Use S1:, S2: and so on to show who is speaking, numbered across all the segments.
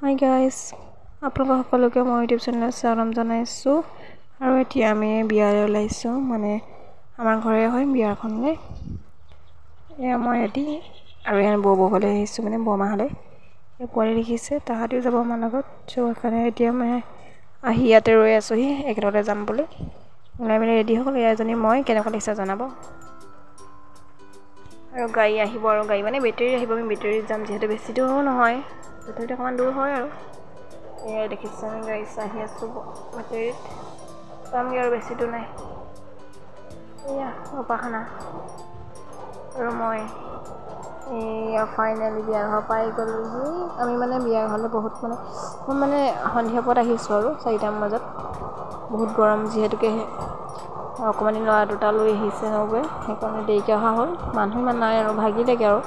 S1: Hi guys, আপোনালোক সকলোকে মোৰ ইউটিউব চেনেলত স্বাগতম জনাইছোঁ আৰু এতিয়া আমি বিয়ালৈ ওলাইছোঁ মানে আমাৰ ঘৰে হয় বিয়াখনলৈ। এয়া মই ৰেডি আৰু ইয়াত বৌবলৈ আহিছোঁ মানে বৰমাহঁতে এই পোৱালি দেখিছে তাহাঁতিও যাব আমাৰ লগত। চ' সেইকাৰণে এতিয়া মই আহি ইয়াতে ৰৈ আছোঁহি একেলগতে যাম বুলি ওলাই মেলি ৰেডি হ'ল। এজনী মই কেনেকুৱা লাগিছে জনাব আৰু গাড়ী আহিব আৰু গাড়ী মানে বেটেৰী আহিব। আমি বেটেৰীত যাম যিহেতু বেছি দূৰো নহয়, তথাপিতো অকণমান দূৰ হয় আৰু এয়াই দেখিছোঁ আমি গাড়ী আহি আছোঁ বেটেৰীত যামগৈ আৰু বেছি দূৰ নাই। এয়া উপাসনা আৰু মই এয়া ফাইনেলি বিয়া ঘৰ পাই গ'লোহি। আমি মানে বিয়া ঘৰলৈ বহুত মই সন্ধিয়া পৰত আহিছোঁ আৰু 4টামান বজাত। বহুত গৰম যিহেতুকে অকণমানি ল'ৰা দুটা লৈ আহিছে নবৌৱে, সেইকাৰণে দেৰিকৈ অহা হ'ল। মানুহ ইমান নাই আৰু ভাগিলেগৈ আৰু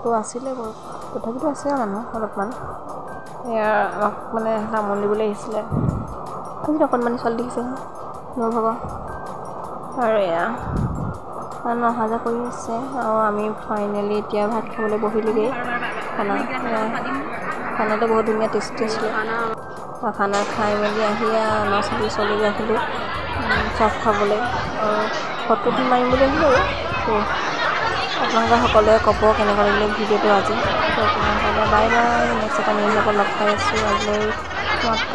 S1: তো আছিলে বাৰু, তথাপিতো আছে আৰু মানুহ অলপমান। এয়া আমাক মানে তামোল দিবলৈ আহিছিলে। কিন্তু অকণমানি ছোৱালী দেখিছে মোৰ ভাগৰ আৰু এয়া মানুহ অহা যোৱা কৰি আছে আৰু আমি ফাইনেলি এতিয়া ভাত খাবলৈ বহিলোগৈ। খানাটো বহুত ধুনীয়া টেষ্টি আছিলে। খানা খাই মেলি আহি ল'ৰা ছোৱালী আহিলোঁ চব খাবলৈ আৰু ফটো মাৰিম বুলি আহিলোঁ আৰু তো আপোনালোকে সকলোৱে ক'ব কেনেকুৱা লাগিলে ভিডিঅ'টো আজি। তো আপোনালোকে বাই বাই, নেক্সট এটা নিউজ লগত লগ পাই আছোঁ। আজিলৈ সমাপ্ত।